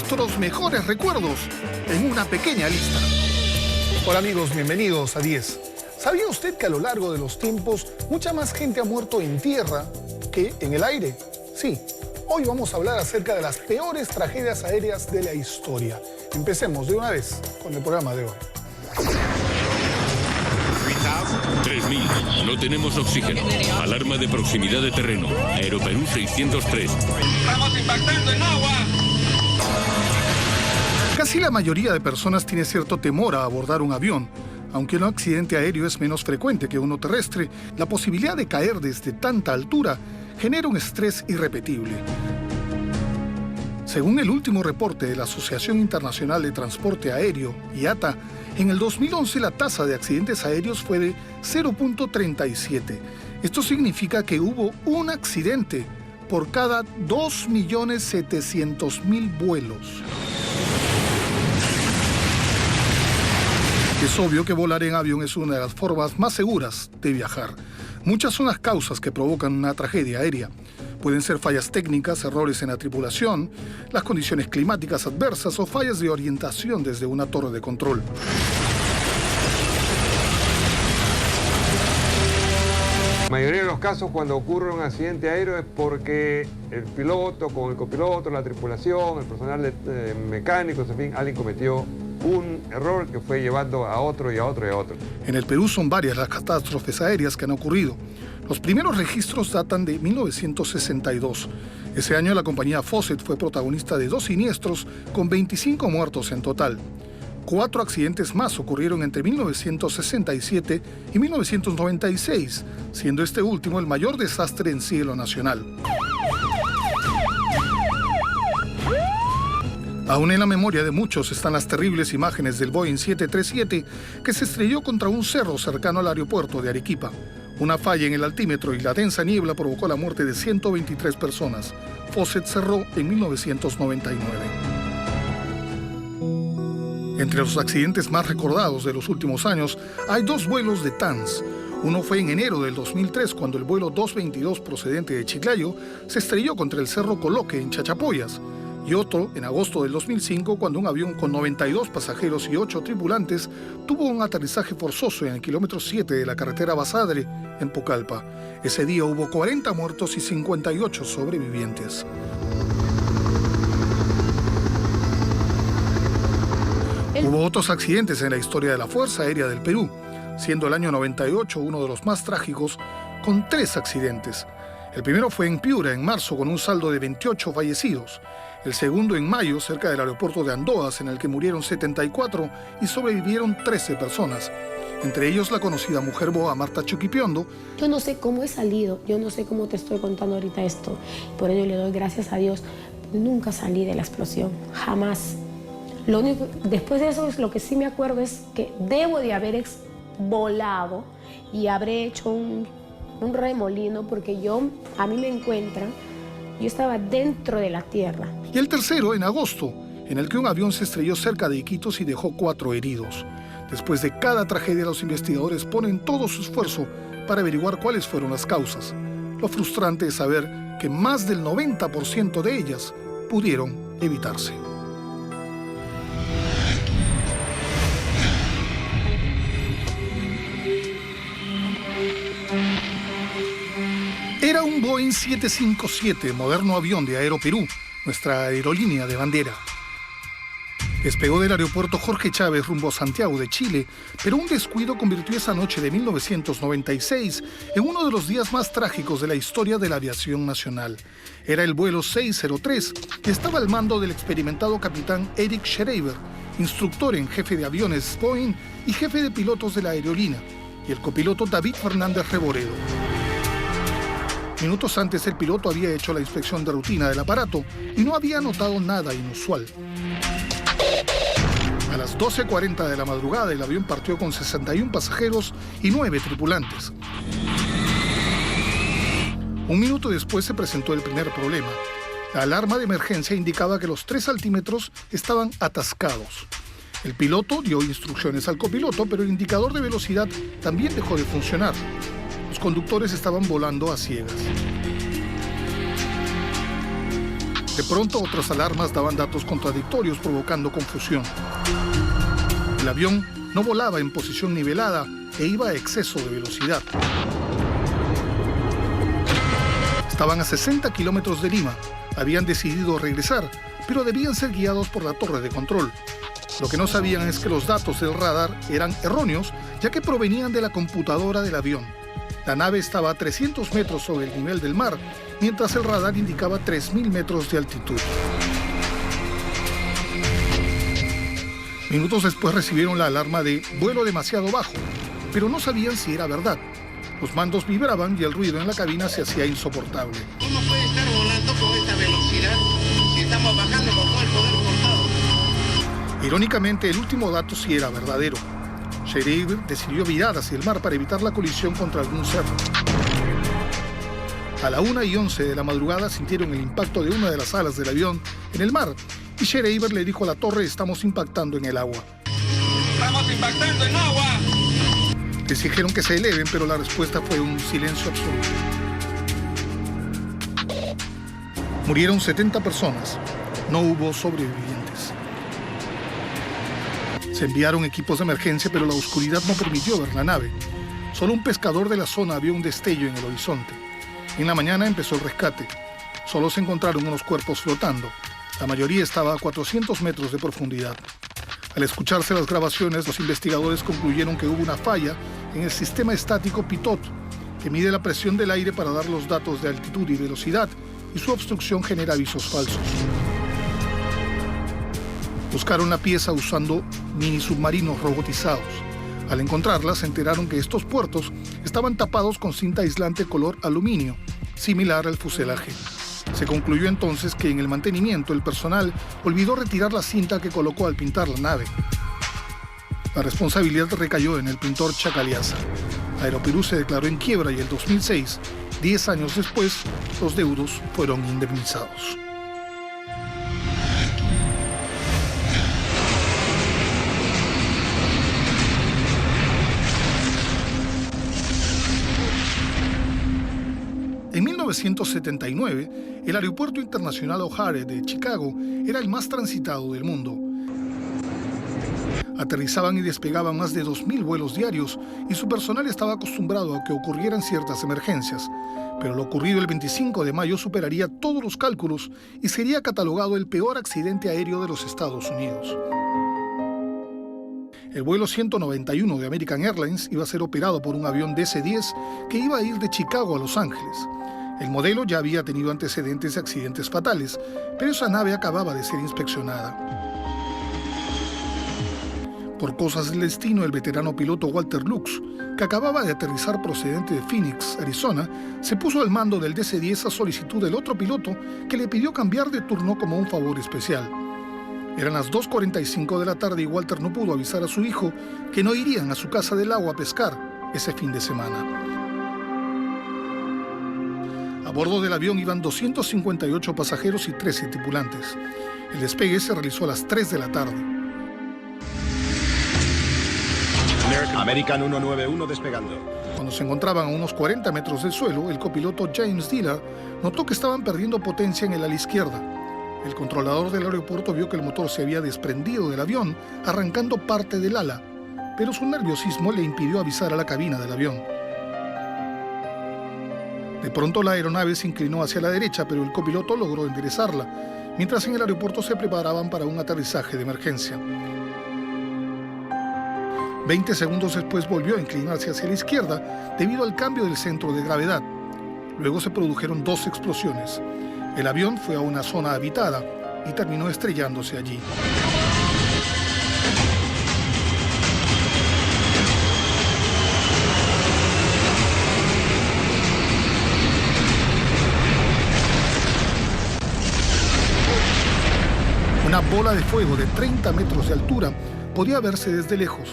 nuestros mejores recuerdos en una pequeña lista. Hola amigos, bienvenidos a 10. ¿Sabía usted que a lo largo de los tiempos mucha más gente ha muerto en tierra que en el aire? Sí, hoy vamos a hablar acerca de las peores tragedias aéreas de la historia. Empecemos de una vez con el programa de hoy. 3000. No tenemos oxígeno. Alarma de proximidad de terreno. Aeroperú 603. ¡Estamos impactando en agua! Casi la mayoría de personas tiene cierto temor a abordar un avión. Aunque un accidente aéreo es menos frecuente que uno terrestre, la posibilidad de caer desde tanta altura genera un estrés irrepetible. Según el último reporte de la Asociación Internacional de Transporte Aéreo, IATA, en el 2011 la tasa de accidentes aéreos fue de 0.37. Esto significa que hubo un accidente por cada 2.700.000 vuelos. Es obvio que volar en avión es una de las formas más seguras de viajar. Muchas son las causas que provocan una tragedia aérea. Pueden ser fallas técnicas, errores en la tripulación, las condiciones climáticas adversas o fallas de orientación desde una torre de control. La mayoría de los casos cuando ocurre un accidente aéreo es porque el piloto, con el copiloto, la tripulación, el personal de mecánicos, en fin, alguien cometió un error que fue llevando a otro y a otro y a otro. En el Perú son varias las catástrofes aéreas que han ocurrido. Los primeros registros datan de 1962. Ese año la compañía Fawcett fue protagonista de 2 siniestros con 25 muertos en total. 4 accidentes más ocurrieron entre 1967 y 1996, siendo este último el mayor desastre en cielo nacional. Aún en la memoria de muchos están las terribles imágenes del Boeing 737 que se estrelló contra un cerro cercano al aeropuerto de Arequipa. Una falla en el altímetro y la densa niebla provocó la muerte de 123 personas. Fawcett cerró en 1999. Entre los accidentes más recordados de los últimos años hay 2 vuelos de TANS. Uno fue en enero del 2003 cuando el vuelo 222 procedente de Chiclayo se estrelló contra el Cerro Coloque en Chachapoyas. Y otro en agosto del 2005 cuando un avión con 92 pasajeros y 8 tripulantes tuvo un aterrizaje forzoso en el kilómetro 7 de la carretera Basadre, en Pucallpa. Ese día hubo 40 muertos y 58 sobrevivientes. Hubo otros accidentes en la historia de la Fuerza Aérea del Perú, siendo el año 98 uno de los más trágicos, con 3 accidentes. El primero fue en Piura, en marzo, con un saldo de 28 fallecidos. El segundo en mayo, cerca del aeropuerto de Andoas, en el que murieron 74 y sobrevivieron 13 personas. Entre ellos la conocida mujer boa Marta Chuquipiondo. Yo no sé cómo he salido, yo no sé cómo te estoy contando ahorita esto. Por ello le doy gracias a Dios. Nunca salí de la explosión, jamás. Lo único, después de eso, lo que sí me acuerdo es que debo de haber volado y habré hecho un remolino porque a mí me encuentran, yo estaba dentro de la tierra. Y el tercero en agosto, en el que un avión se estrelló cerca de Iquitos y dejó 4 heridos. Después de cada tragedia, los investigadores ponen todo su esfuerzo para averiguar cuáles fueron las causas. Lo frustrante es saber que más del 90% de ellas pudieron evitarse. Era un Boeing 757, moderno avión de Aeroperú, nuestra aerolínea de bandera. Despegó del aeropuerto Jorge Chávez rumbo a Santiago de Chile, pero un descuido convirtió esa noche de 1996 en uno de los días más trágicos de la historia de la aviación nacional. Era el vuelo 603 y estaba al mando del experimentado capitán Eric Schreiber, instructor en jefe de aviones Boeing y jefe de pilotos de la aerolínea, y el copiloto David Fernández Reboredo. Minutos antes, el piloto había hecho la inspección de rutina del aparato y no había notado nada inusual. A las 12:40 de la madrugada, el avión partió con 61 pasajeros y 9 tripulantes. Un minuto después se presentó el primer problema. La alarma de emergencia indicaba que los 3 altímetros estaban atascados. El piloto dio instrucciones al copiloto, pero el indicador de velocidad también dejó de funcionar. Los conductores estaban volando a ciegas. De pronto, otras alarmas daban datos contradictorios, provocando confusión. El avión no volaba en posición nivelada e iba a exceso de velocidad. Estaban a 60 kilómetros de Lima. Habían decidido regresar, pero debían ser guiados por la torre de control. Lo que no sabían es que los datos del radar eran erróneos, ya que provenían de la computadora del avión. La nave estaba a 300 metros sobre el nivel del mar, mientras el radar indicaba 3.000 metros de altitud. Minutos después recibieron la alarma de vuelo demasiado bajo, pero no sabían si era verdad. Los mandos vibraban y el ruido en la cabina se hacía insoportable. ¿Cómo puede estar volando con esta velocidad si estamos bajando con todo el poder cortado? Irónicamente, el último dato sí era verdadero. Scherer decidió virar hacia el mar para evitar la colisión contra algún cerro. A la 1:11 de la madrugada sintieron el impacto de una de las alas del avión en el mar y Scherer le dijo a la torre: estamos impactando en el agua. ¡Estamos impactando en agua! Les dijeron que se eleven, pero la respuesta fue un silencio absoluto. Murieron 70 personas. No hubo sobrevivientes. Se enviaron equipos de emergencia, pero la oscuridad no permitió ver la nave. Solo un pescador de la zona vio un destello en el horizonte. En la mañana empezó el rescate. Solo se encontraron unos cuerpos flotando. La mayoría estaba a 400 metros de profundidad. Al escucharse las grabaciones, los investigadores concluyeron que hubo una falla en el sistema estático Pitot, que mide la presión del aire para dar los datos de altitud y velocidad, y su obstrucción genera avisos falsos. Buscaron la pieza usando mini submarinos robotizados. Al encontrarla, se enteraron que estos puertos estaban tapados con cinta aislante color aluminio, similar al fuselaje. Se concluyó entonces que en el mantenimiento el personal olvidó retirar la cinta que colocó al pintar la nave. La responsabilidad recayó en el pintor Chacaliasa. Aeroperú se declaró en quiebra y en 2006, 10 años después, los deudos fueron indemnizados. En 1979, el Aeropuerto Internacional O'Hare de Chicago era el más transitado del mundo. Aterrizaban y despegaban más de 2.000 vuelos diarios y su personal estaba acostumbrado a que ocurrieran ciertas emergencias. Pero lo ocurrido el 25 de mayo superaría todos los cálculos y sería catalogado el peor accidente aéreo de los Estados Unidos. El vuelo 191 de American Airlines iba a ser operado por un avión DC-10 que iba a ir de Chicago a Los Ángeles. El modelo ya había tenido antecedentes de accidentes fatales, pero esa nave acababa de ser inspeccionada. Por cosas del destino, el veterano piloto Walter Lux, que acababa de aterrizar procedente de Phoenix, Arizona, se puso al mando del DC-10 a solicitud del otro piloto que le pidió cambiar de turno como un favor especial. Eran las 2:45 de la tarde y Walter no pudo avisar a su hijo que no irían a su casa del lago a pescar ese fin de semana. A bordo del avión iban 258 pasajeros y 13 tripulantes. El despegue se realizó a las 3 de la tarde. American 191 despegando. Cuando se encontraban a unos 40 metros del suelo, el copiloto James Dillard notó que estaban perdiendo potencia en el ala izquierda. El controlador del aeropuerto vio que el motor se había desprendido del avión, arrancando parte del ala, pero su nerviosismo le impidió avisar a la cabina del avión. De pronto la aeronave se inclinó hacia la derecha, pero el copiloto logró enderezarla, mientras en el aeropuerto se preparaban para un aterrizaje de emergencia. 20 segundos después volvió a inclinarse hacia la izquierda debido al cambio del centro de gravedad. Luego se produjeron 2 explosiones. El avión fue a una zona habitada y terminó estrellándose allí. Una bola de fuego de 30 metros de altura podía verse desde lejos.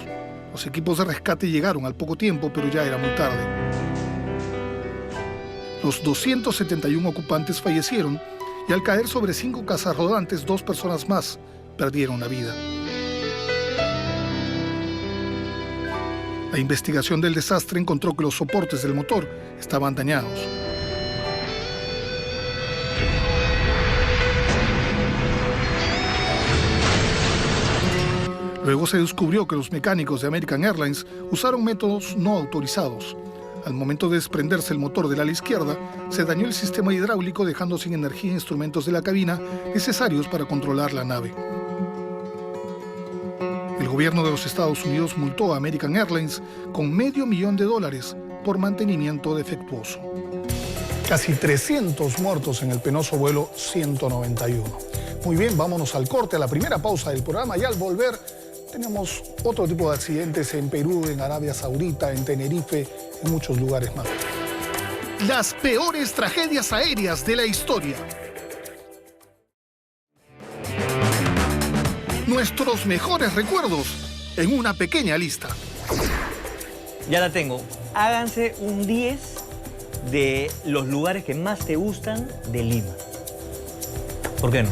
Los equipos de rescate llegaron al poco tiempo, pero ya era muy tarde. Los 271 ocupantes fallecieron y al caer sobre 5 casas rodantes, 2 personas más perdieron la vida. La investigación del desastre encontró que los soportes del motor estaban dañados. Luego se descubrió que los mecánicos de American Airlines usaron métodos no autorizados. Al momento de desprenderse el motor del ala izquierda, se dañó el sistema hidráulico, dejando sin energía instrumentos de la cabina necesarios para controlar la nave. El gobierno de los Estados Unidos multó a American Airlines con $500,000 por mantenimiento defectuoso. Casi 300 muertos en el penoso vuelo 191. Muy bien, vámonos al corte, a la primera pausa del programa, y al volver tenemos otro tipo de accidentes en Perú, en Arabia Saudita, en Tenerife, en muchos lugares más. Las peores tragedias aéreas de la historia. Nuestros mejores recuerdos en una pequeña lista. Ya la tengo. Háganse un 10 de los lugares que más te gustan de Lima. ¿Por qué no?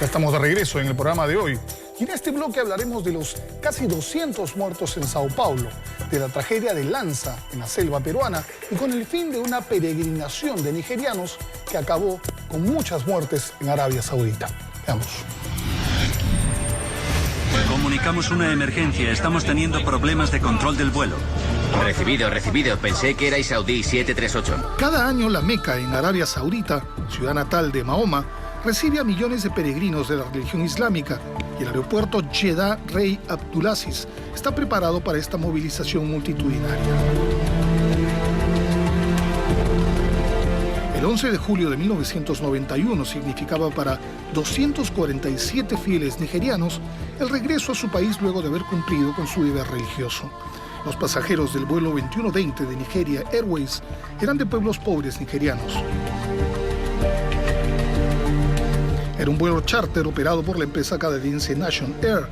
Ya estamos de regreso en el programa de hoy. Y en este bloque hablaremos de los casi 200 muertos en Sao Paulo, de la tragedia de Lanza en la selva peruana y con el fin de una peregrinación de nigerianos que acabó con muchas muertes en Arabia Saudita. Veamos. Comunicamos una emergencia. Estamos teniendo problemas de control del vuelo. Recibido. Pensé que erais Saudí 738. Cada año la Meca en Arabia Saudita, ciudad natal de Mahoma, recibe a millones de peregrinos de la religión islámica y el aeropuerto Jeddah Rey Abdulaziz está preparado para esta movilización multitudinaria. El 11 de julio de 1991 significaba para 247 fieles nigerianos el regreso a su país luego de haber cumplido con su deber religioso. Los pasajeros del vuelo 2120 de Nigeria Airways eran de pueblos pobres nigerianos. Era un vuelo charter operado por la empresa canadiense Nation Air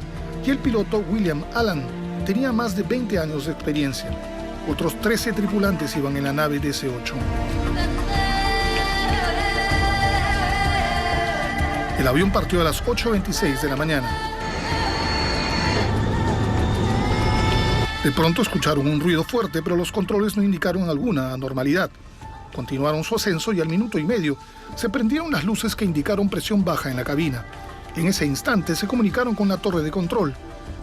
y el piloto William Allen tenía más de 20 años de experiencia. Otros 13 tripulantes iban en la nave DC-8. El avión partió a las 8:26 de la mañana. De pronto escucharon un ruido fuerte, pero los controles no indicaron alguna anormalidad. Continuaron su ascenso y al minuto y medio se prendieron las luces que indicaron presión baja en la cabina. En ese instante se comunicaron con la torre de control,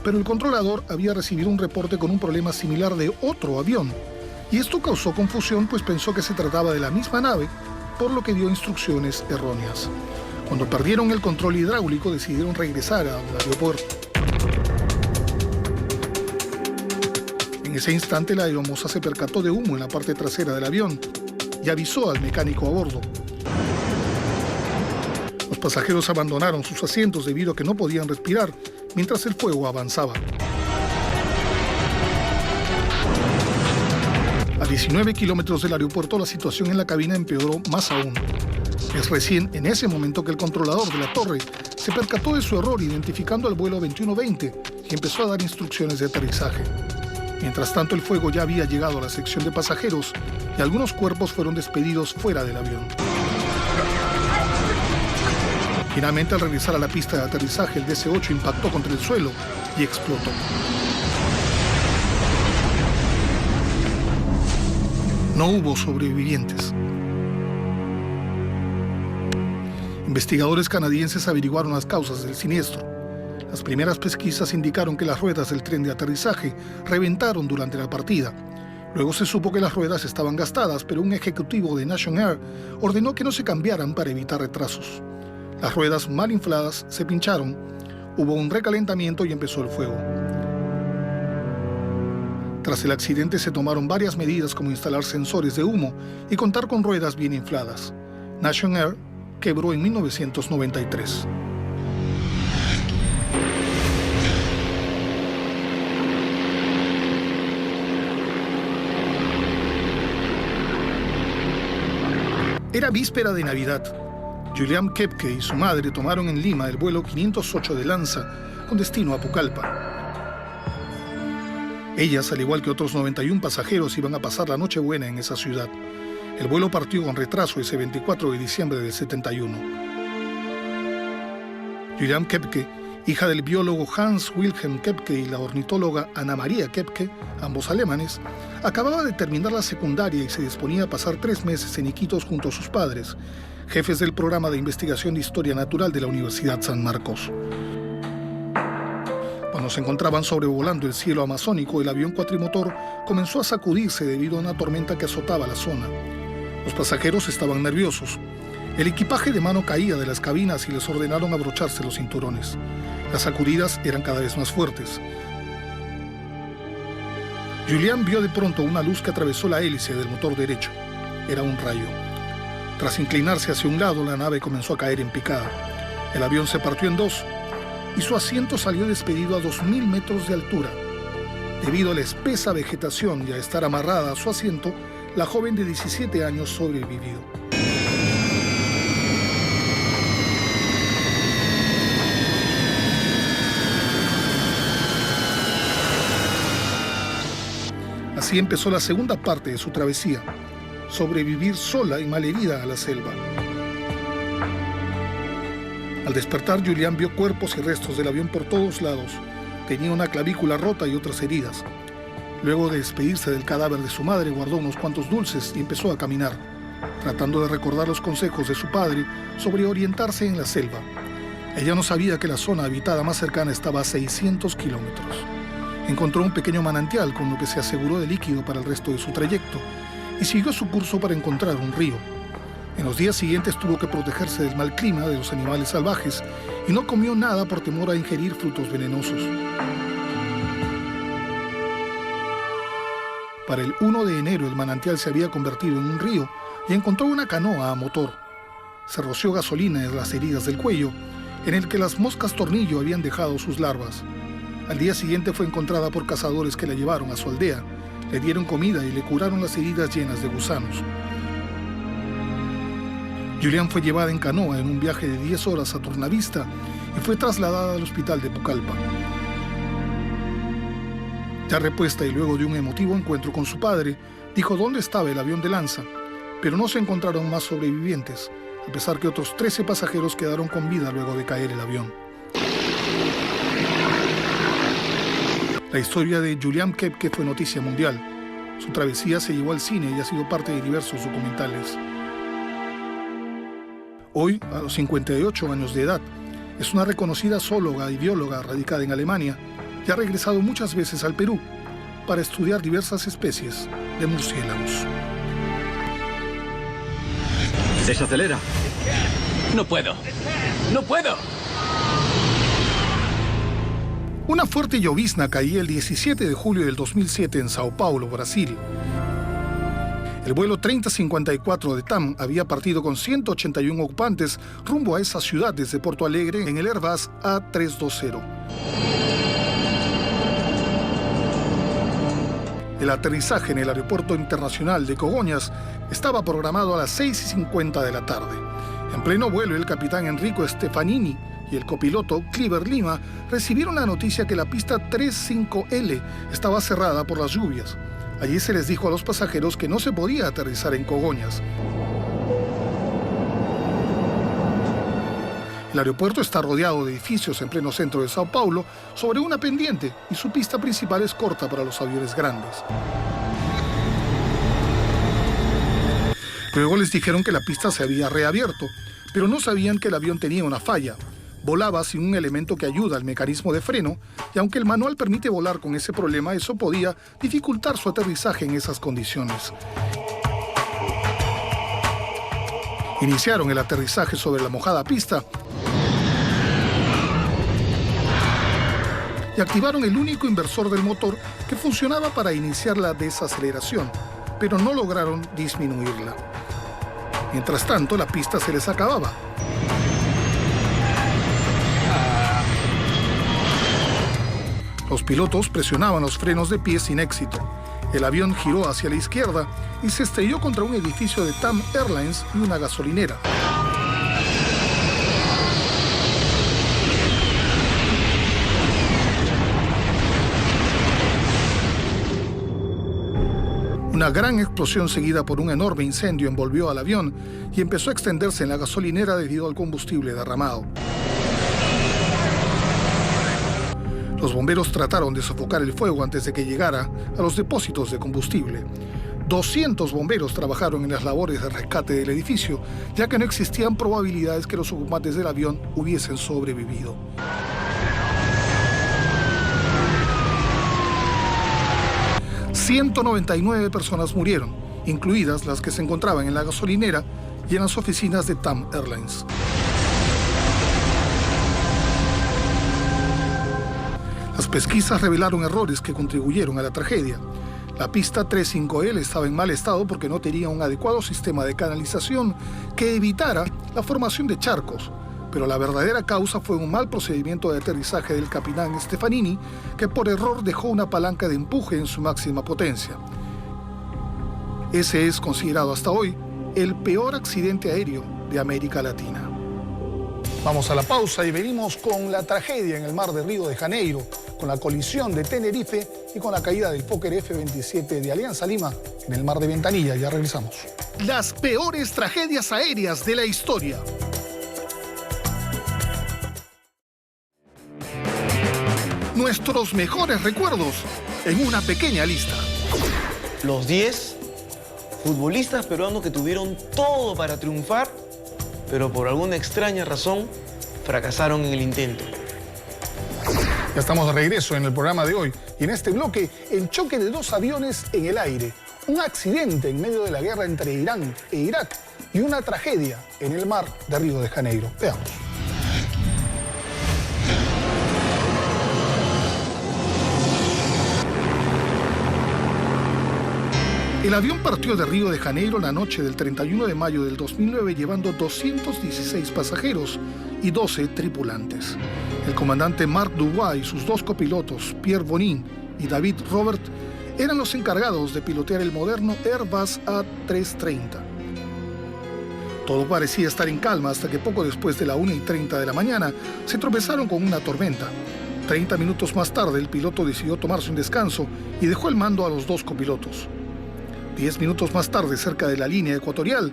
pero el controlador había recibido un reporte con un problema similar de otro avión. Y esto causó confusión, pues pensó que se trataba de la misma nave, por lo que dio instrucciones erróneas. Cuando perdieron el control hidráulico, decidieron regresar al aeropuerto. En ese instante, la aeromoza se percató de humo en la parte trasera del avión y avisó al mecánico a bordo. Los pasajeros abandonaron sus asientos debido a que no podían respirar mientras el fuego avanzaba. A 19 kilómetros del aeropuerto, la situación en la cabina empeoró más aún. Es recién en ese momento que el controlador de la torre se percató de su error, identificando al vuelo 2120 y empezó a dar instrucciones de aterrizaje. Mientras tanto, el fuego ya había llegado a la sección de pasajeros y algunos cuerpos fueron despedidos fuera del avión. Finalmente, al regresar a la pista de aterrizaje, el DC-8 impactó contra el suelo y explotó. No hubo sobrevivientes. Investigadores canadienses averiguaron las causas del siniestro. Las primeras pesquisas indicaron que las ruedas del tren de aterrizaje reventaron durante la partida. Luego se supo que las ruedas estaban gastadas, pero un ejecutivo de Nation Air ordenó que no se cambiaran para evitar retrasos. Las ruedas mal infladas se pincharon, hubo un recalentamiento y empezó el fuego. Tras el accidente se tomaron varias medidas como instalar sensores de humo y contar con ruedas bien infladas. Nation Air quebró en 1993. Era víspera de Navidad. Julián Kepke y su madre tomaron en Lima el vuelo 508 de Lanza con destino a Pucallpa. Ellas, al igual que otros 91 pasajeros, iban a pasar la Nochebuena en esa ciudad. El vuelo partió con retraso ese 24 de diciembre del 71. Julián Kepke, hija del biólogo Hans Wilhelm Kepke y la ornitóloga Ana María Kepke, ambos alemanes, acababa de terminar la secundaria y se disponía a pasar 3 meses en Iquitos junto a sus padres, jefes del programa de investigación de Historia Natural de la Universidad San Marcos. Cuando Cuando se encontraban sobrevolando el cielo amazónico, el avión cuatrimotor comenzó a sacudirse debido a una tormenta que azotaba la zona. Los pasajeros estaban nerviosos. El equipaje de mano caía de las cabinas y les ordenaron abrocharse los cinturones. Las sacudidas eran cada vez más fuertes. Julián vio de pronto una luz que atravesó la hélice del motor derecho. Era un rayo. Tras inclinarse hacia un lado, la nave comenzó a caer en picada. El avión se partió en dos y su asiento salió despedido a 2.000 metros de altura. Debido a la espesa vegetación y a estar amarrada a su asiento, la joven de 17 años sobrevivió. Así empezó la segunda parte de su travesía, sobrevivir sola y malherida a la selva. Al despertar, Julián vio cuerpos y restos del avión por todos lados. Tenía una clavícula rota y otras heridas. Luego de despedirse del cadáver de su madre, guardó unos cuantos dulces y empezó a caminar, tratando de recordar los consejos de su padre sobre orientarse en la selva. Ella no sabía que la zona habitada más cercana estaba a 600 kilómetros. Encontró un pequeño manantial con lo que se aseguró de líquido para el resto de su trayecto y siguió su curso para encontrar un río. En los días siguientes tuvo que protegerse del mal clima, de los animales salvajes, y no comió nada por temor a ingerir frutos venenosos. Para el 1 de enero el manantial se había convertido en un río y encontró una canoa a motor. Se roció gasolina en las heridas del cuello, en el que las moscas tornillo habían dejado sus larvas. Al día siguiente fue encontrada por cazadores que la llevaron a su aldea, le dieron comida y le curaron las heridas llenas de gusanos. Julián fue llevada en canoa en un viaje de 10 horas a Tornavista y fue trasladada al hospital de Pucallpa. Ya repuesta y luego de un emotivo encuentro con su padre, dijo dónde estaba el avión de Lanza, pero no se encontraron más sobrevivientes, a pesar que otros 13 pasajeros quedaron con vida luego de caer el avión. La historia de Julián Koepke fue noticia mundial. Su travesía se llevó al cine y ha sido parte de diversos documentales. Hoy, a los 58 años de edad, es una reconocida zoóloga y bióloga radicada en Alemania y ha regresado muchas veces al Perú para estudiar diversas especies de murciélagos. Desacelera. No puedo. ¡No puedo! Una fuerte llovizna caía el 17 de julio del 2007 en Sao Paulo, Brasil. El vuelo 3054 de TAM había partido con 181 ocupantes rumbo a esa ciudad desde Porto Alegre en el Airbus A320. El aterrizaje en el aeropuerto internacional de Congonhas estaba programado a las 6:50 de la tarde. En pleno vuelo, el capitán Enrico Stefanini y el copiloto Cliver Lima recibieron la noticia que la pista 35L estaba cerrada por las lluvias. Allí se les dijo a los pasajeros que no se podía aterrizar en Congonhas. El aeropuerto está rodeado de edificios en pleno centro de Sao Paulo sobre una pendiente y su pista principal es corta para los aviones grandes. Luego les dijeron que la pista se había reabierto, pero no sabían que el avión tenía una falla. Volaba sin un elemento que ayuda al mecanismo de freno, y aunque el manual permite volar con ese problema, eso podía dificultar su aterrizaje en esas condiciones. Iniciaron el aterrizaje sobre la mojada pista y activaron el único inversor del motor que funcionaba para iniciar la desaceleración, pero no lograron disminuirla. Mientras tanto, la pista se les acababa. Los pilotos presionaban los frenos de pie sin éxito. El avión giró hacia la izquierda y se estrelló contra un edificio de TAM Airlines y una gasolinera. Una gran explosión seguida por un enorme incendio envolvió al avión y empezó a extenderse en la gasolinera debido al combustible derramado. Los bomberos trataron de sofocar el fuego antes de que llegara a los depósitos de combustible. 200 bomberos trabajaron en las labores de rescate del edificio, ya que no existían probabilidades que los ocupantes del avión hubiesen sobrevivido. 199 personas murieron, incluidas las que se encontraban en la gasolinera y en las oficinas de TAM Airlines. Las pesquisas revelaron errores que contribuyeron a la tragedia. La pista 35L estaba en mal estado porque no tenía un adecuado sistema de canalización que evitara la formación de charcos, pero la verdadera causa fue un mal procedimiento de aterrizaje del capitán Stefanini, que por error dejó una palanca de empuje en su máxima potencia. Ese es considerado hasta hoy el peor accidente aéreo de América Latina. Vamos a la pausa y venimos con la tragedia en el mar de Río de Janeiro, con la colisión de Tenerife y con la caída del Fokker F-27 de Alianza Lima en el mar de Ventanilla. Ya regresamos. Las peores tragedias aéreas de la historia. Nuestros mejores recuerdos en una pequeña lista. Los 10 futbolistas peruanos que tuvieron todo para triunfar, pero por alguna extraña razón fracasaron en el intento. Ya estamos de regreso en el programa de hoy y en este bloque el choque de dos aviones en el aire, un accidente en medio de la guerra entre Irán e Irak y una tragedia en el mar de Río de Janeiro. Veamos. El avión partió de Río de Janeiro la noche del 31 de mayo del 2009 llevando 216 pasajeros y 12 tripulantes. El comandante Marc Dubois y sus dos copilotos, Pierre Bonin y David Robert, eran los encargados de pilotear el moderno Airbus A330. Todo parecía estar en calma hasta que poco después de la 1:30 de la mañana se tropezaron con una tormenta. 30 minutos más tarde el piloto decidió tomarse un descanso y dejó el mando a los dos copilotos. 10 minutos más tarde, cerca de la línea ecuatorial,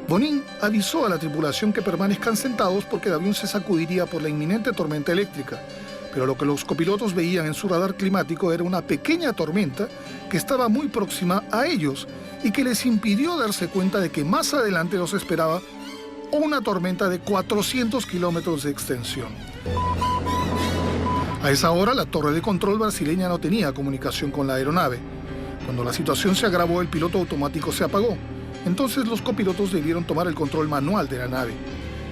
Bonin avisó a la tripulación que permanezcan sentados porque el avión se sacudiría por la inminente tormenta eléctrica. Pero lo que los copilotos veían en su radar climático era una pequeña tormenta que estaba muy próxima a ellos y que les impidió darse cuenta de que más adelante los esperaba una tormenta de 400 kilómetros de extensión. A esa hora, la torre de control brasileña no tenía comunicación con la aeronave. Cuando la situación se agravó, el piloto automático se apagó. Entonces los copilotos debieron tomar el control manual de la nave.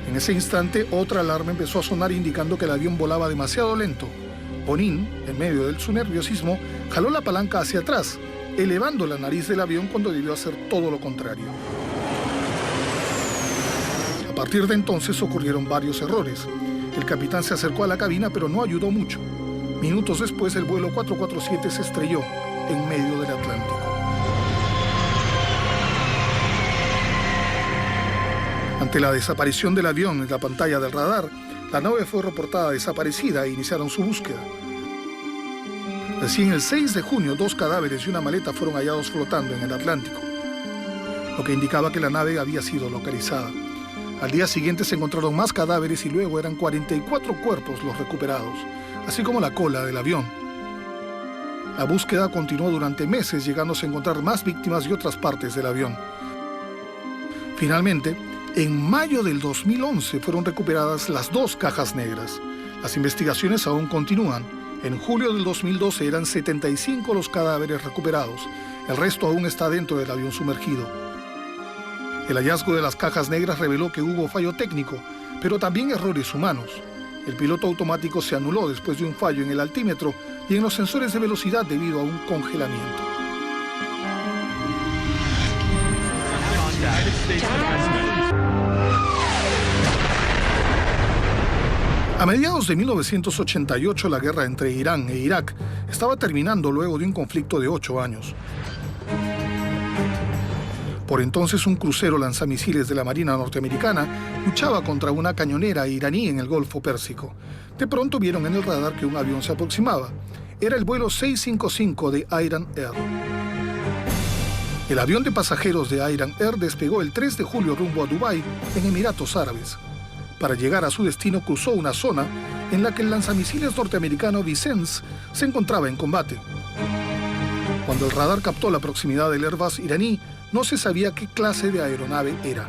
En ese instante, otra alarma empezó a sonar indicando que el avión volaba demasiado lento. Bonin, en medio de su nerviosismo, jaló la palanca hacia atrás, elevando la nariz del avión cuando debió hacer todo lo contrario. A partir de entonces ocurrieron varios errores. El capitán se acercó a la cabina, pero no ayudó mucho. Minutos después, el vuelo 447 se estrelló en medio del Atlántico. Ante la desaparición del avión en la pantalla del radar, la nave fue reportada desaparecida e iniciaron su búsqueda. Recién el 6 de junio, 2 cadáveres y una maleta fueron hallados flotando en el Atlántico, lo que indicaba que la nave había sido localizada. Al día siguiente se encontraron más cadáveres y luego eran 44 cuerpos los recuperados, así como la cola del avión. La búsqueda continuó durante meses, llegándose a encontrar más víctimas y otras partes del avión. Finalmente, en mayo del 2011 fueron recuperadas las 2 cajas negras. Las investigaciones aún continúan. En julio del 2012 eran 75 los cadáveres recuperados. El resto aún está dentro del avión sumergido. El hallazgo de las cajas negras reveló que hubo fallo técnico, pero también errores humanos. El piloto automático se anuló después de un fallo en el altímetro y en los sensores de velocidad debido a un congelamiento. A mediados de 1988, la guerra entre Irán e Irak estaba terminando luego de un conflicto de 8 años. Por entonces, un crucero lanzamisiles de la Marina norteamericana luchaba contra una cañonera iraní en el Golfo Pérsico. De pronto vieron en el radar que un avión se aproximaba. Era el vuelo 655 de Iran Air. El avión de pasajeros de Iran Air despegó el 3 de julio rumbo a Dubái, en Emiratos Árabes. Para llegar a su destino cruzó una zona en la que el lanzamisiles norteamericano Vincennes se encontraba en combate. Cuando el radar captó la proximidad del Airbus iraní, no se sabía qué clase de aeronave era.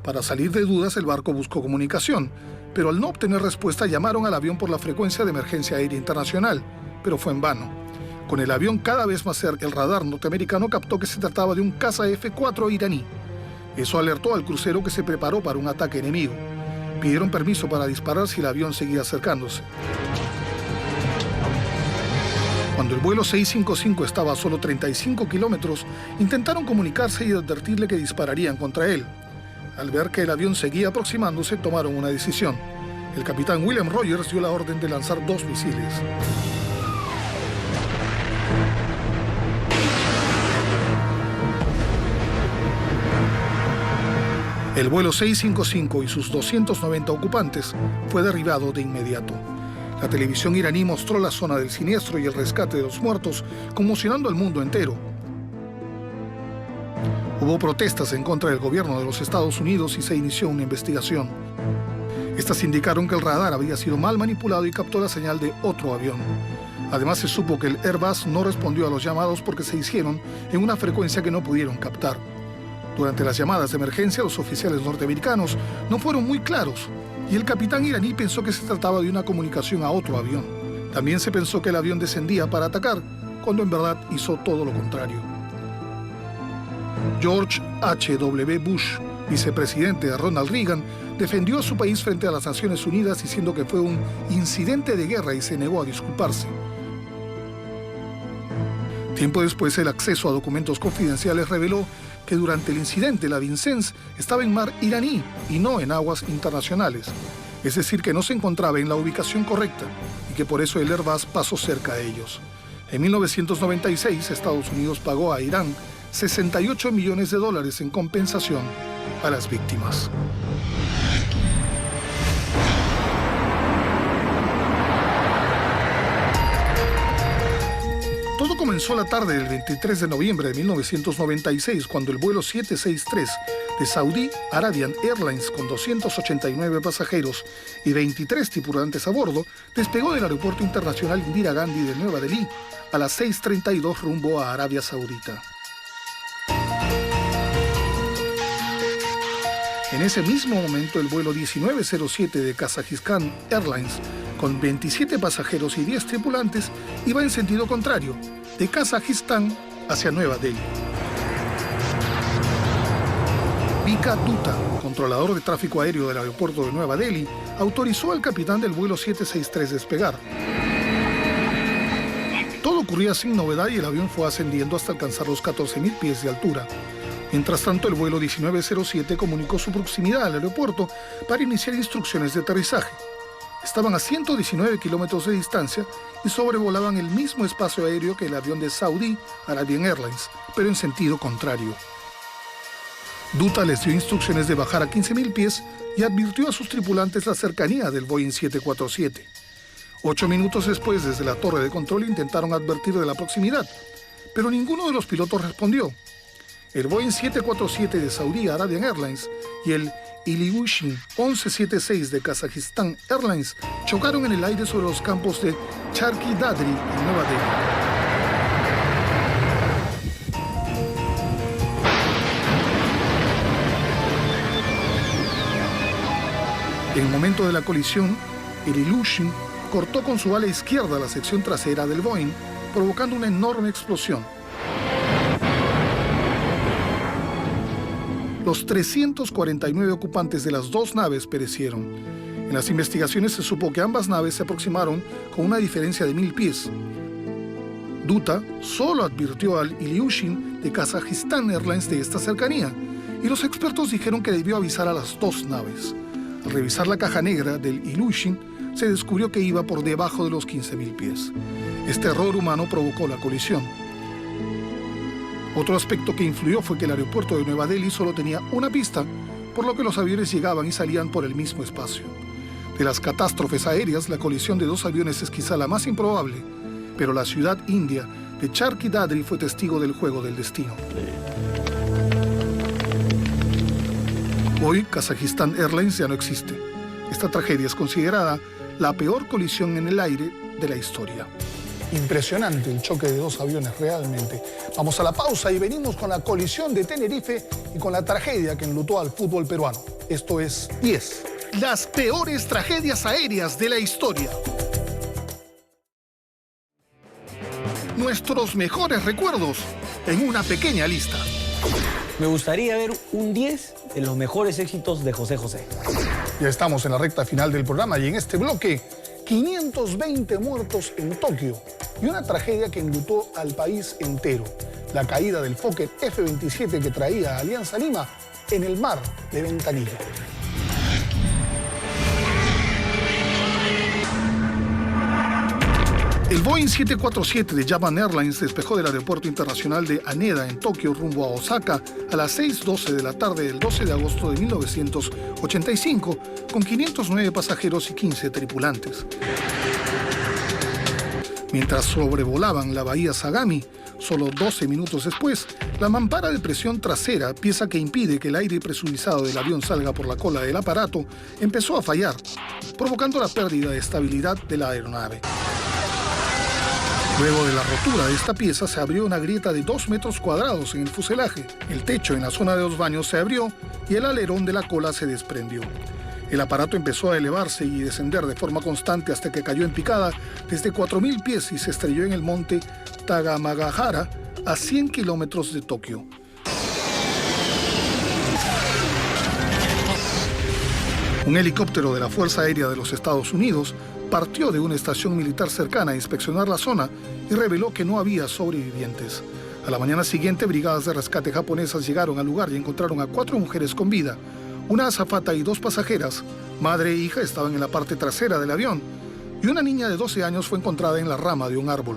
Para salir de dudas, el barco buscó comunicación, pero al no obtener respuesta llamaron al avión por la frecuencia de emergencia aérea internacional, pero fue en vano. Con el avión cada vez más cerca, el radar norteamericano captó que se trataba de un caza F-4 iraní. Eso alertó al crucero que se preparó para un ataque enemigo. Pidieron permiso para disparar si el avión seguía acercándose. Cuando el vuelo 655 estaba a solo 35 kilómetros, intentaron comunicarse y advertirle que dispararían contra él. Al ver que el avión seguía aproximándose, tomaron una decisión. El capitán William Rogers dio la orden de lanzar 2 misiles. El vuelo 655 y sus 290 ocupantes fue derribado de inmediato. La televisión iraní mostró la zona del siniestro y el rescate de los muertos, conmocionando al mundo entero. Hubo protestas en contra del gobierno de los Estados Unidos y se inició una investigación. Estas indicaron que el radar había sido mal manipulado y captó la señal de otro avión. Además, se supo que el Airbus no respondió a los llamados porque se hicieron en una frecuencia que no pudieron captar. Durante las llamadas de emergencia, los oficiales norteamericanos no fueron muy claros y el capitán iraní pensó que se trataba de una comunicación a otro avión. También se pensó que el avión descendía para atacar, cuando en verdad hizo todo lo contrario. George H.W. Bush, vicepresidente de Ronald Reagan, defendió a su país frente a las Naciones Unidas diciendo que fue un incidente de guerra y se negó a disculparse. Tiempo después, el acceso a documentos confidenciales reveló que durante el incidente la Vincennes estaba en mar iraní y no en aguas internacionales. Es decir, que no se encontraba en la ubicación correcta y que por eso el Airbus pasó cerca de ellos. En 1996, Estados Unidos pagó a Irán $68 millones en compensación a las víctimas. Todo comenzó la tarde del 23 de noviembre de 1996, cuando el vuelo 763 de Saudi Arabian Airlines, con 289 pasajeros y 23 tripulantes a bordo, despegó del Aeropuerto Internacional Indira Gandhi de Nueva Delhi a las 6:32 rumbo a Arabia Saudita. En ese mismo momento, el vuelo 1907 de Kazajistán Airlines, con 27 pasajeros y 10 tripulantes, iba en sentido contrario, de Kazajistán hacia Nueva Delhi. Vika Dutta, controlador de tráfico aéreo del aeropuerto de Nueva Delhi, autorizó al capitán del vuelo 763 despegar. Todo ocurría sin novedad y el avión fue ascendiendo hasta alcanzar los 14.000 pies de altura. Mientras tanto, el vuelo 1907 comunicó su proximidad al aeropuerto para iniciar instrucciones de aterrizaje. Estaban a 119 kilómetros de distancia y sobrevolaban el mismo espacio aéreo que el avión de Saudi Arabian Airlines, pero en sentido contrario. Dutta les dio instrucciones de bajar a 15.000 pies y advirtió a sus tripulantes la cercanía del Boeing 747. 8 minutos después, desde la torre de control intentaron advertir de la proximidad, pero ninguno de los pilotos respondió. El Boeing 747 de Saudi Arabian Airlines y el Ilyushin 1176 de Kazajistán Airlines chocaron en el aire sobre los campos de Charkhi Dadri en Nueva Delhi. En el momento de la colisión, el Ilyushin cortó con su ala izquierda la sección trasera del Boeing, provocando una enorme explosión. Los 349 ocupantes de las 2 naves perecieron. En las investigaciones se supo que ambas naves se aproximaron con una diferencia de 1.000 pies. Dutta solo advirtió al Ilyushin de Kazajistán Airlines de esta cercanía, y los expertos dijeron que debió avisar a las 2 naves. Al revisar la caja negra del Ilyushin, se descubrió que iba por debajo de los 15.000 pies. Este error humano provocó la colisión. Otro aspecto que influyó fue que el aeropuerto de Nueva Delhi solo tenía una pista, por lo que los aviones llegaban y salían por el mismo espacio. De las catástrofes aéreas, la colisión de 2 aviones es quizá la más improbable, pero la ciudad india de Charkhi Dadri fue testigo del juego del destino. Hoy, Kazajistán Airlines ya no existe. Esta tragedia es considerada la peor colisión en el aire de la historia. Impresionante el choque de 2 aviones, realmente. Vamos a la pausa y venimos con la colisión de Tenerife y con la tragedia que enlutó al fútbol peruano. Esto es 10. Las peores tragedias aéreas de la historia. nuestros mejores recuerdos en una pequeña lista. Me gustaría ver un 10 de los mejores éxitos de José José. Ya estamos en la recta final del programa y en este bloque, 520 muertos en Tokio y una tragedia que enlutó al país entero. La caída del Fokker F-27 que traía a Alianza Lima en el mar de Ventanilla. El Boeing 747 de Japan Airlines despejó del aeropuerto internacional de Haneda en Tokio rumbo a Osaka a las 6:12 de la tarde del 12 de agosto de 1985 con 509 pasajeros y 15 tripulantes. Mientras sobrevolaban la bahía Sagami, solo 12 minutos después, la mampara de presión trasera, pieza que impide que el aire presurizado del avión salga por la cola del aparato, empezó a fallar, provocando la pérdida de estabilidad de la aeronave. Luego de la rotura de esta pieza se abrió una grieta de 2 metros cuadrados en el fuselaje. El techo en la zona de los baños se abrió y el alerón de la cola se desprendió. El aparato empezó a elevarse y descender de forma constante hasta que cayó en picada desde 4.000 pies y se estrelló en el monte Tagamagahara a 100 kilómetros de Tokio. Un helicóptero de la Fuerza Aérea de los Estados Unidos partió de una estación militar cercana a inspeccionar la zona y reveló que no había sobrevivientes. A la mañana siguiente, brigadas de rescate japonesas llegaron al lugar y encontraron a 4 mujeres con vida. Una azafata y 2 pasajeras, madre e hija, estaban en la parte trasera del avión y una niña de 12 años fue encontrada en la rama de un árbol.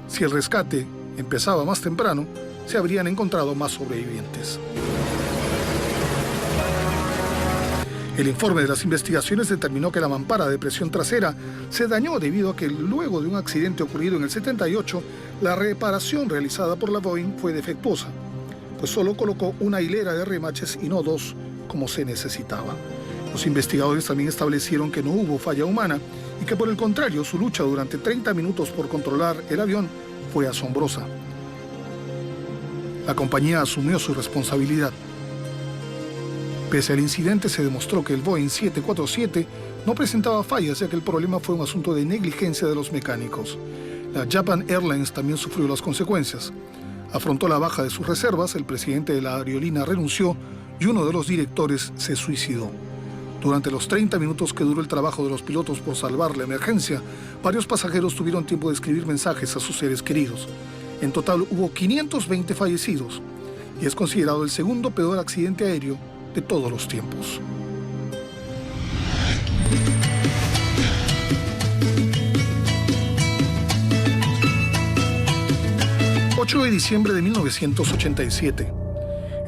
Si el rescate empezaba más temprano, se habrían encontrado más sobrevivientes. El informe de las investigaciones determinó que la mampara de presión trasera se dañó debido a que luego de un accidente ocurrido en el 78, la reparación realizada por la Boeing fue defectuosa, pues solo colocó una hilera de remaches y no 2 como se necesitaba. Los investigadores también establecieron que no hubo falla humana y que por el contrario su lucha durante 30 minutos por controlar el avión fue asombrosa. La compañía asumió su responsabilidad. Pese al incidente, se demostró que el Boeing 747 no presentaba fallas, ya que el problema fue un asunto de negligencia de los mecánicos. La Japan Airlines también sufrió las consecuencias. Afrontó la baja de sus reservas, el presidente de la aerolínea renunció y uno de los directores se suicidó. Durante los 30 minutos que duró el trabajo de los pilotos por salvar la emergencia, varios pasajeros tuvieron tiempo de escribir mensajes a sus seres queridos. En total hubo 520 fallecidos y es considerado el segundo peor accidente aéreo de todos los tiempos. ...8 de diciembre de 1987...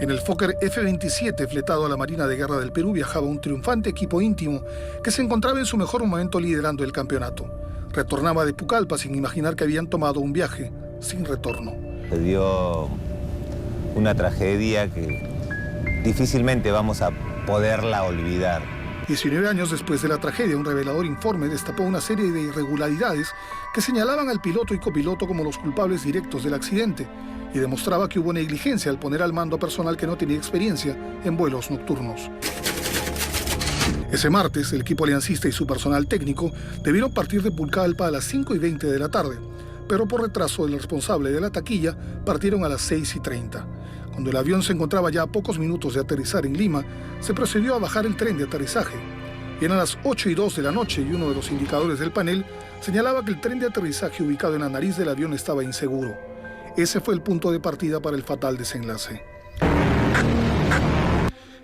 En el Fokker F-27 fletado a la Marina de Guerra del Perú viajaba un triunfante equipo íntimo que se encontraba en su mejor momento liderando el campeonato. Retornaba de Pucallpa sin imaginar que habían tomado un viaje sin retorno. Se dio una tragedia que difícilmente vamos a poderla olvidar. 19 años después de la tragedia, un revelador informe destapó una serie de irregularidades que señalaban al piloto y copiloto como los culpables directos del accidente y demostraba que hubo negligencia al poner al mando a personal que no tenía experiencia en vuelos nocturnos. Ese martes, el equipo aliancista y su personal técnico debieron partir de Pucallpa a las 5:20 de la tarde, pero por retraso del responsable de la taquilla partieron a las 6:30. Cuando el avión se encontraba ya a pocos minutos de aterrizar en Lima, se procedió a bajar el tren de aterrizaje. Eran las 8:02 de la noche y uno de los indicadores del panel señalaba que el tren de aterrizaje ubicado en la nariz del avión estaba inseguro. Ese fue el punto de partida para el fatal desenlace.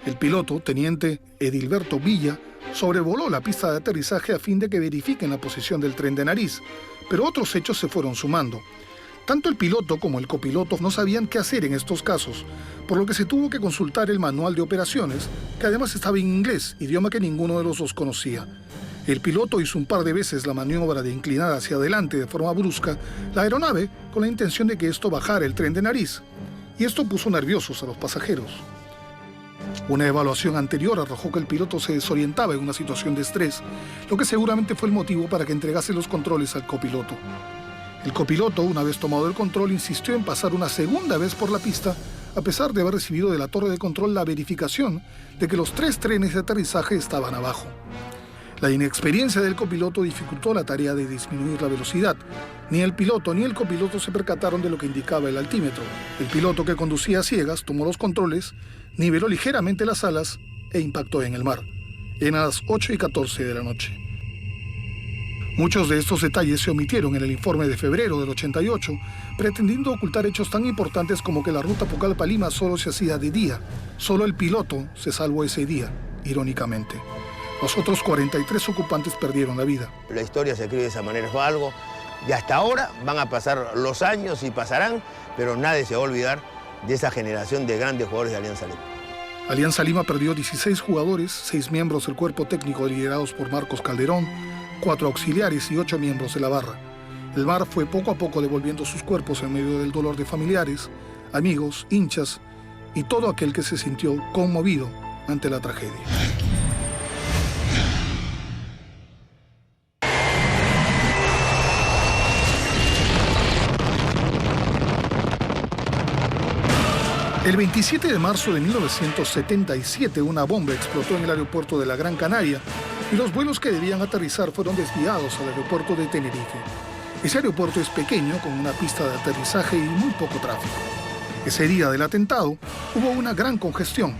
El piloto, teniente Edilberto Villa, sobrevoló la pista de aterrizaje a fin de que verifiquen la posición del tren de nariz, pero otros hechos se fueron sumando. Tanto el piloto como el copiloto no sabían qué hacer en estos casos, por lo que se tuvo que consultar el manual de operaciones, que además estaba en inglés, idioma que ninguno de los dos conocía. El piloto hizo un par de veces la maniobra de inclinar hacia adelante de forma brusca la aeronave con la intención de que esto bajara el tren de nariz, y esto puso nerviosos a los pasajeros. Una evaluación anterior arrojó que el piloto se desorientaba en una situación de estrés, lo que seguramente fue el motivo para que entregase los controles al copiloto. El copiloto, una vez tomado el control, insistió en pasar una segunda vez por la pista, a pesar de haber recibido de la torre de control la verificación de que los 3 trenes de aterrizaje estaban abajo. La inexperiencia del copiloto dificultó la tarea de disminuir la velocidad. Ni el piloto ni el copiloto se percataron de lo que indicaba el altímetro. El piloto, que conducía a ciegas, tomó los controles, niveló ligeramente las alas e impactó en el mar. Eran las 8:14 de la noche. Muchos de estos detalles se omitieron en el informe de febrero del 88, pretendiendo ocultar hechos tan importantes como que la ruta Pucallpa-Lima solo se hacía de día. Solo el piloto se salvó ese día, irónicamente. Los otros 43 ocupantes perdieron la vida. La historia se escribe de esa manera, fue algo y hasta ahora van a pasar los años y pasarán, pero nadie se va a olvidar de esa generación de grandes jugadores de Alianza Lima. Alianza Lima perdió 16 jugadores, 6 miembros del cuerpo técnico liderados por Marcos Calderón, 4 auxiliares y 8 miembros de la barra. El mar fue poco a poco devolviendo sus cuerpos en medio del dolor de familiares, amigos, hinchas y todo aquel que se sintió conmovido ante la tragedia. El 27 de marzo de 1977, una bomba explotó en el aeropuerto de la Gran Canaria y los vuelos que debían aterrizar fueron desviados al aeropuerto de Tenerife. Ese aeropuerto es pequeño, con una pista de aterrizaje y muy poco tráfico. Ese día del atentado hubo una gran congestión.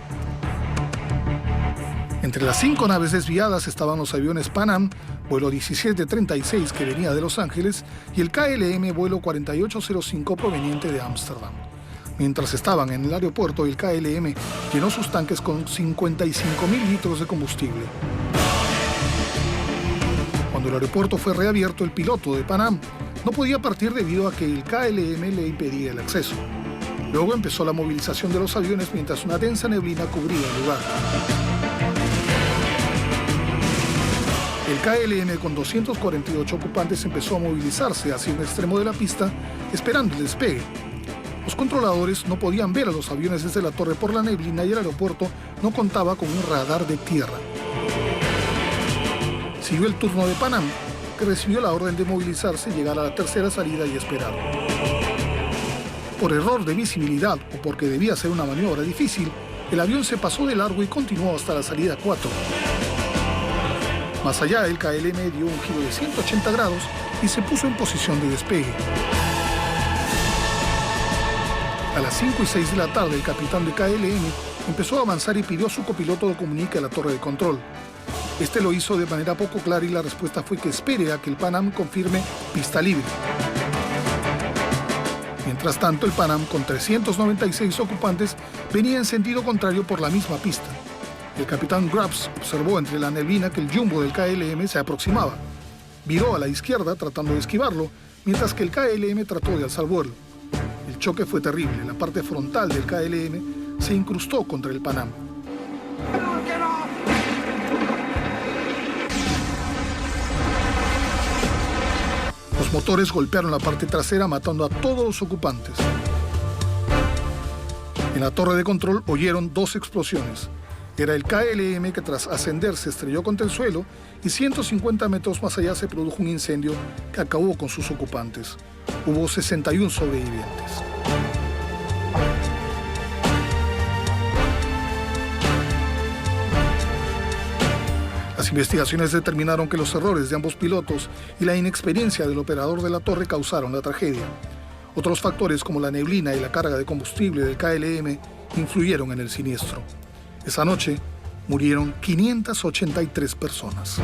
Entre las 5 naves desviadas estaban los aviones Pan Am, vuelo 1736 que venía de Los Ángeles, y el KLM vuelo 4805 proveniente de Ámsterdam. Mientras estaban en el aeropuerto, el KLM llenó sus tanques con 55.000 litros de combustible. Cuando el aeropuerto fue reabierto, el piloto de Pan Am no podía partir debido a que el KLM le impedía el acceso. Luego empezó la movilización de los aviones mientras una densa neblina cubría el lugar. El KLM, con 248 ocupantes, empezó a movilizarse hacia un extremo de la pista, esperando el despegue. Los controladores no podían ver a los aviones desde la torre por la neblina y el aeropuerto no contaba con un radar de tierra. Siguió el turno de Pan Am, que recibió la orden de movilizarse, llegar a la tercera salida y esperar. Por error de visibilidad o porque debía ser una maniobra difícil, el avión se pasó de largo y continuó hasta la salida 4. Más allá, el KLM dio un giro de 180 grados y se puso en posición de despegue. A las 5:06 de la tarde, el capitán de KLM empezó a avanzar y pidió a su copiloto que comunique a la torre de control. Este lo hizo de manera poco clara y la respuesta fue que espere a que el Pan Am confirme pista libre. Mientras tanto, el Pan Am, con 396 ocupantes, venía en sentido contrario por la misma pista. El capitán Grubbs observó entre la neblina que el jumbo del KLM se aproximaba. Viró a la izquierda tratando de esquivarlo, mientras que el KLM trató de alzar vuelo. El choque fue terrible. La parte frontal del KLM se incrustó contra el Pan Am. Los motores golpearon la parte trasera, matando a todos los ocupantes. En la torre de control oyeron 2 explosiones. Era el KLM que, tras ascender, se estrelló contra el suelo y 150 metros más allá se produjo un incendio que acabó con sus ocupantes. Hubo 61 sobrevivientes. Las investigaciones determinaron que los errores de ambos pilotos y la inexperiencia del operador de la torre causaron la tragedia. Otros factores como la neblina y la carga de combustible del KLM influyeron en el siniestro. Esa noche murieron 583 personas.